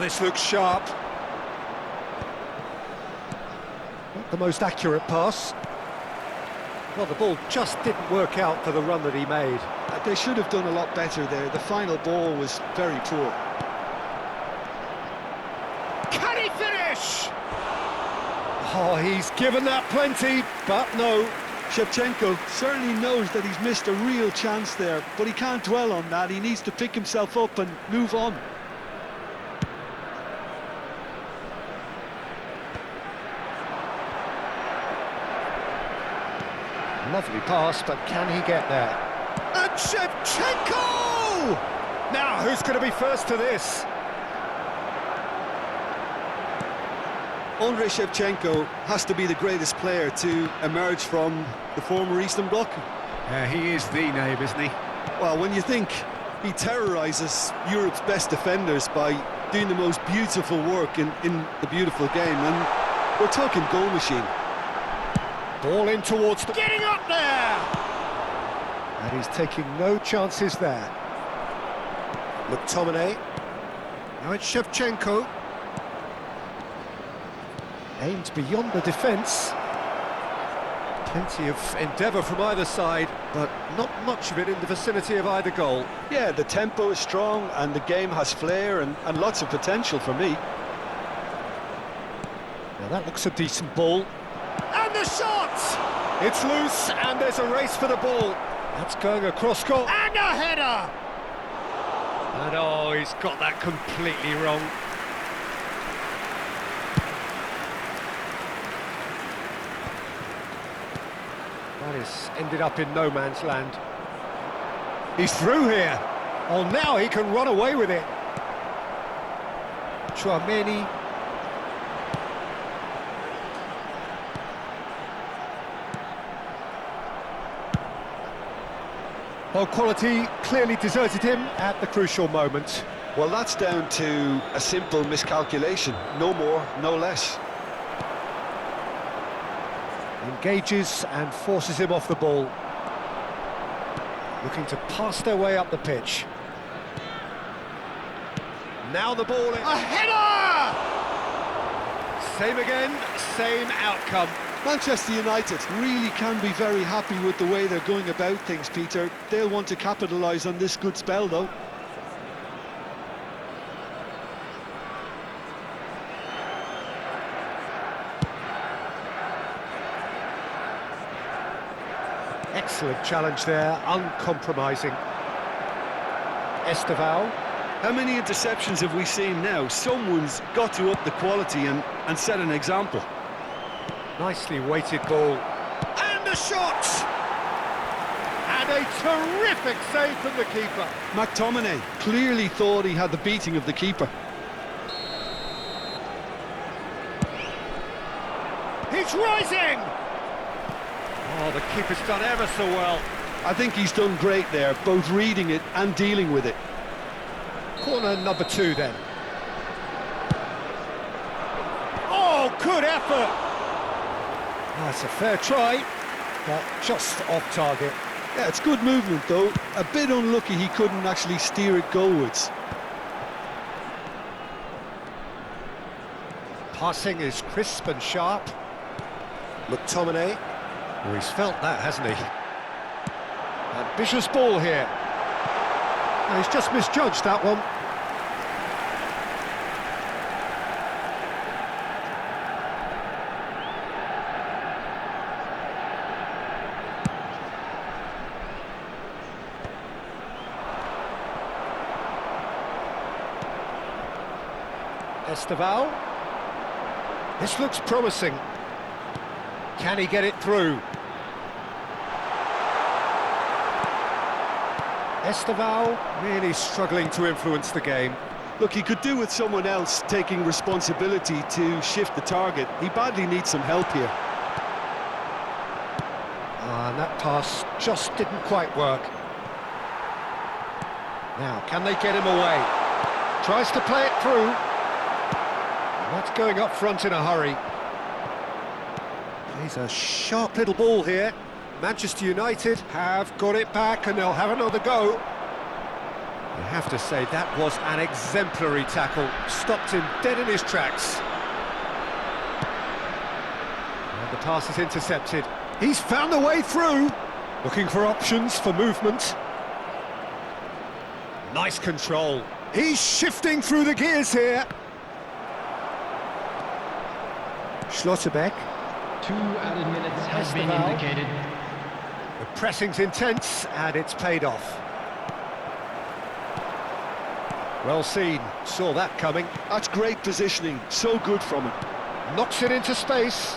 Oh, this looks sharp. Not the most accurate pass. Well, the ball just didn't work out for the run that he made. They should have done a lot better there. The final ball was very poor. Can he finish? Oh, he's given that plenty, but no. Shevchenko certainly knows that he's missed a real chance there, but he can't dwell on that. He needs to pick himself up and move on. Lovely pass, but can he get there? And Shevchenko! Now, who's going to be first to this? Andrei Shevchenko has to be the greatest player to emerge from the former Eastern Bloc. He is the name, isn't he? Well, when you think he terrorises Europe's best defenders by doing the most beautiful work in the beautiful game, and we're talking goal machine. Ball in towards the... Getting up there! And he's taking no chances there. McTominay. Now it's Shevchenko. Aimed beyond the defence. Plenty of endeavour from either side, but not much of it in the vicinity of either goal. Yeah, the tempo is strong and the game has flair and lots of potential for me. Now that looks a decent ball. And the shot! It's loose and there's a race for the ball. That's going across goal. And a header! And oh, he's got that completely wrong. That has ended up in no man's land. He's through here. Oh, now he can run away with it. Chouameni. Well, quality clearly deserted him at the crucial moment. Well, that's down to a simple miscalculation. No more, no less. Engages and forces him off the ball. Looking to pass their way up the pitch. Now the ball in. A header! Same again, same outcome. Manchester United really can be very happy with the way they're going about things, Peter. They'll want to capitalise on this good spell, though. Excellent challenge there, uncompromising. Esteval. How many interceptions have we seen now? Someone's got to up the quality and set an example. Nicely weighted ball. And a shot! And a terrific save from the keeper. McTominay clearly thought he had the beating of the keeper. He's rising! Oh, the keeper's done ever so well. I think he's done great there, both reading it and dealing with it. Corner number 2 then. Oh, good effort! That's a fair try, but just off target. Yeah, it's good movement though. A bit unlucky he couldn't actually steer it goalwards. Passing is crisp and sharp. McTominay. Oh, he's felt that, hasn't he? Ambitious ball here. No, he's just misjudged that one. Esteval. This looks promising. Can he get it through? Esteval really struggling to influence the game. Look, he could do with someone else taking responsibility to shift the target. He badly needs some help here. And that pass just didn't quite work. Now, can they get him away? Tries to play it through. That's going up front in a hurry. He's a sharp little ball here. Manchester United have got it back and they'll have another go. You have to say that was an exemplary tackle. Stopped him dead in his tracks. And the pass is intercepted. He's found a way through. Looking for options for movement. Nice control. He's shifting through the gears here. Schlotterbeck. 2 added minutes has been indicated. The pressing's intense, and it's paid off. Well seen, saw that coming. That's great positioning, so good from him. Knocks it into space.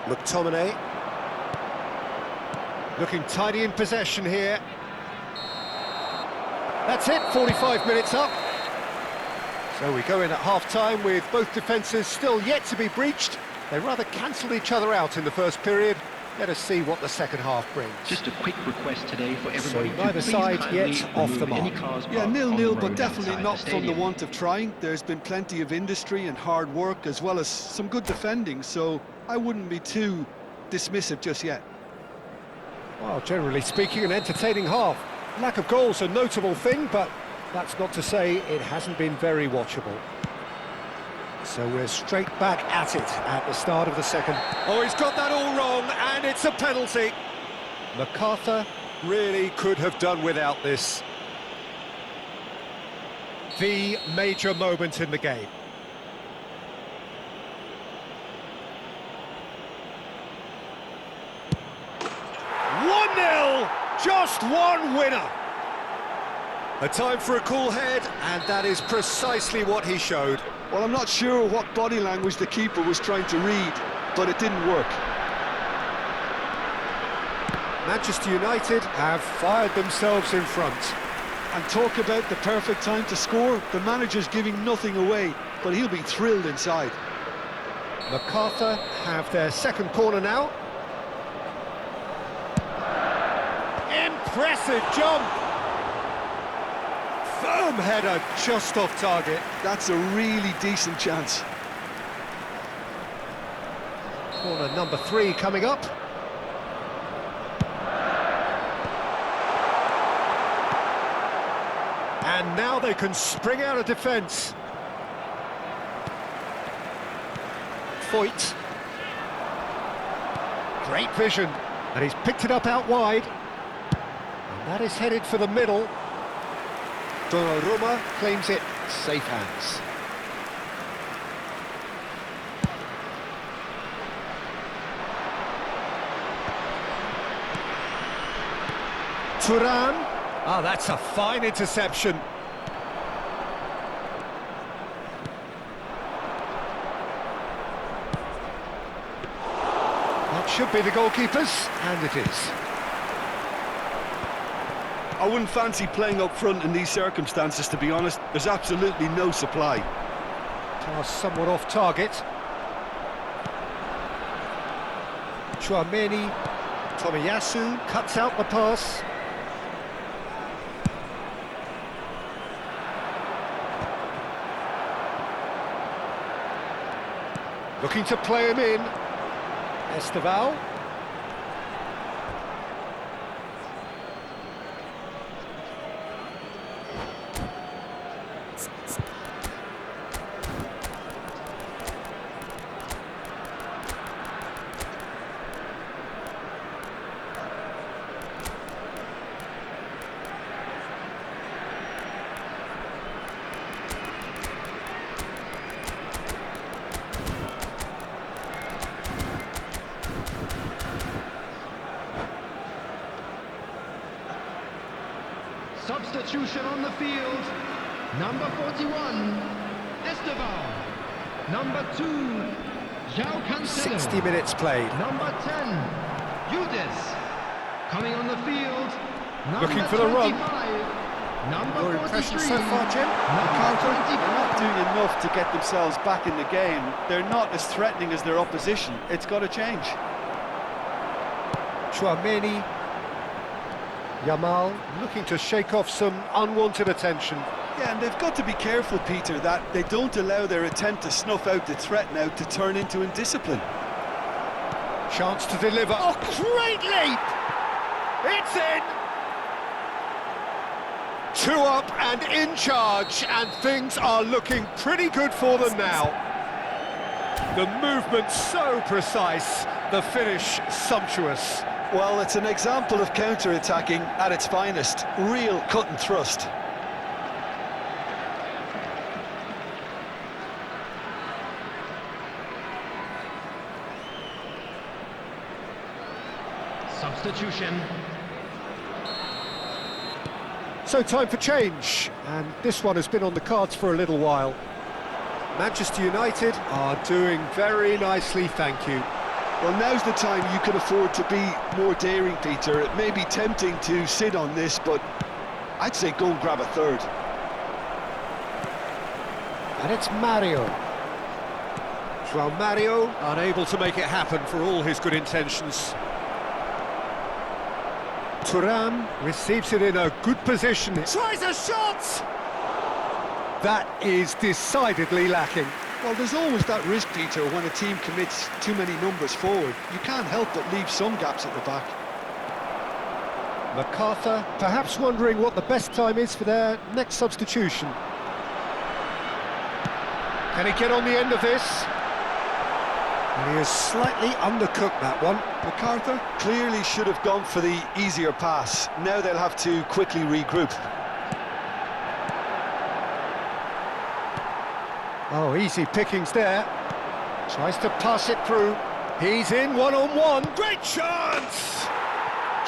McTominay. Looking tidy in possession here. That's it, 45 minutes up. So we go in at half-time with both defences still yet to be breached. They rather cancelled each other out in the first period. Let us see what the second half brings. Just a quick request today for everybody So neither side yet off the mark. Yeah, 0-0, but definitely not from the want of trying. There's been plenty of industry and hard work, as well as some good defending, so I wouldn't be too dismissive just yet. Well, generally speaking, an entertaining half. Lack of goals a notable thing, but that's not to say it hasn't been very watchable. So we're straight back at it at the start of the second. Oh, he's got that all wrong, and it's a penalty. MacArthur really could have done without this. The major moment in the game. Just one winner. A time for a cool head, and that is precisely what he showed. Well, I'm not sure what body language the keeper was trying to read, but it didn't work. Manchester United have fired themselves in front. And talk about the perfect time to score. The manager's giving nothing away, but he'll be thrilled inside. MacArthur have their second corner now. Impressive jump! Firm header just off target. That's a really decent chance. Corner number 3 coming up. And now they can spring out of defence. Foyt. Great vision. And he's picked it up out wide. And that is headed for the middle. Donnarumma claims it. Safe hands. Thuram. Ah, that's a fine interception. That should be the goalkeepers, and it is. I wouldn't fancy playing up front in these circumstances, to be honest. There's absolutely no supply. Pass somewhat off target. Chouameni. Tomiyasu cuts out the pass. Looking to play him in. Esteval. Substitution on the field. Number 41, Esteval. Number 2, João Cancelo. 60 minutes played. Number 10, Yudes. Coming on the field, number Looking for the run. 25, number Your 43. impression so far, Jim? Number 25. They're not doing enough to get themselves back in the game. They're not as threatening as their opposition. It's got to change. Chouameni. Yamal looking to shake off some unwanted attention. Yeah, and they've got to be careful, Peter, that they don't allow their attempt to snuff out the threat now to turn into indiscipline. Chance to deliver. Oh, great leap! It's in! 2 up and in charge, and things are looking pretty good for them now. The movement so precise, the finish sumptuous. Well, it's an example of counter-attacking at its finest. Real cut and thrust. Substitution. So time for change, and this one has been on the cards for a little while. Manchester United are doing very nicely, thank you. Well, now's the time you can afford to be more daring, Peter. It may be tempting to sit on this, but I'd say go and grab a third. And it's Mario. João Mario unable to make it happen for all his good intentions. Thuram receives it in a good position. Tries a shot! That is decidedly lacking. Well, there's always that risk, Peter, when a team commits too many numbers forward. You can't help but leave some gaps at the back. MacArthur perhaps wondering what the best time is for their next substitution. Can he get on the end of this? And he has slightly undercooked that one. MacArthur clearly should have gone for the easier pass. Now they'll have to quickly regroup. Oh, easy pickings there. Tries to pass it through. He's in one-on-one. Great chance!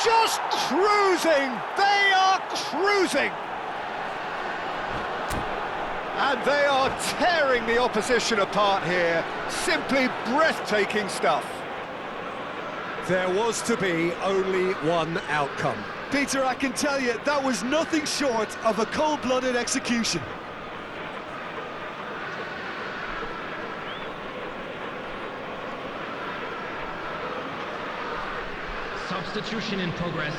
Just cruising! They are cruising! And they are tearing the opposition apart here. Simply breathtaking stuff. There was to be only one outcome. Peter, I can tell you, that was nothing short of a cold-blooded execution. Substitution in progress.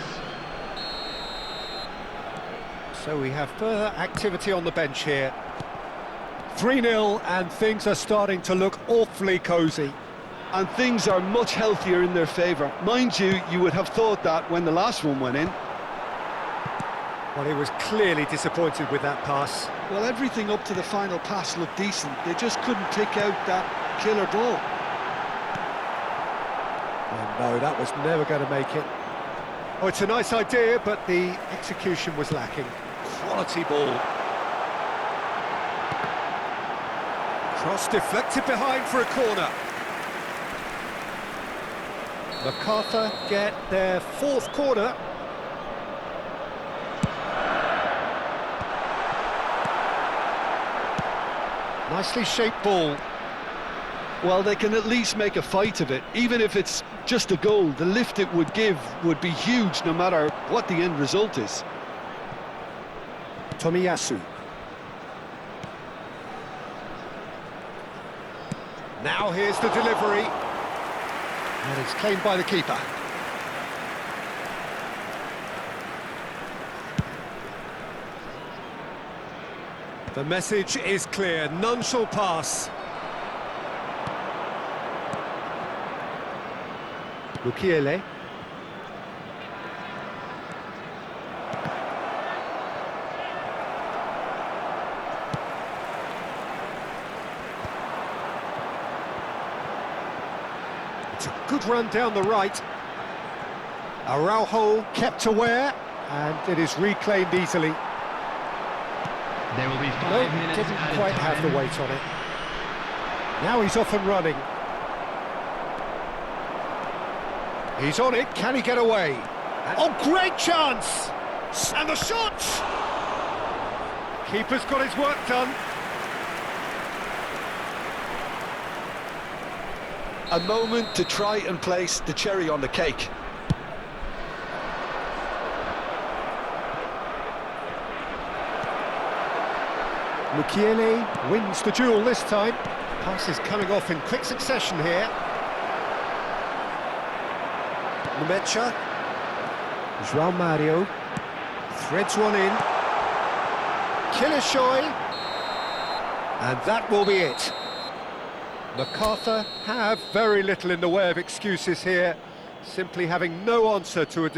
So we have further activity on the bench here. 3-0 and things are starting to look awfully cosy. And things are much healthier in their favour. Mind you, you would have thought that when the last one went in. Well, he was clearly disappointed with that pass. Well, everything up to the final pass looked decent. They just couldn't pick out that killer ball. Oh, no, that was never going to make it. Oh, it's a nice idea, but the execution was lacking. Quality ball. Cross deflected behind for a corner. MacArthur get their 4th corner. Nicely shaped ball. Well, they can at least make a fight of it. Even if it's just a goal, the lift it would give would be huge no matter what the end result is. Tomiyasu. Now here's the delivery. And it's claimed by the keeper. The message is clear, none shall pass. Mukiele. It's a good run down the right. Araujo kept aware, and it is reclaimed easily. There will be 5 No, minutes didn't added quite time. have the weight on it. Now he's off and running. He's on it, can he get away? Oh, great chance! And the shot! Keeper's got his work done. A moment to try and place the cherry on the cake. Mukiele wins the duel this time. Passes coming off in quick succession here. Nemecha. João Mario. Threads one in. Kilishoy. And that will be it. MacArthur have very little in the way of excuses here, simply having no answer to a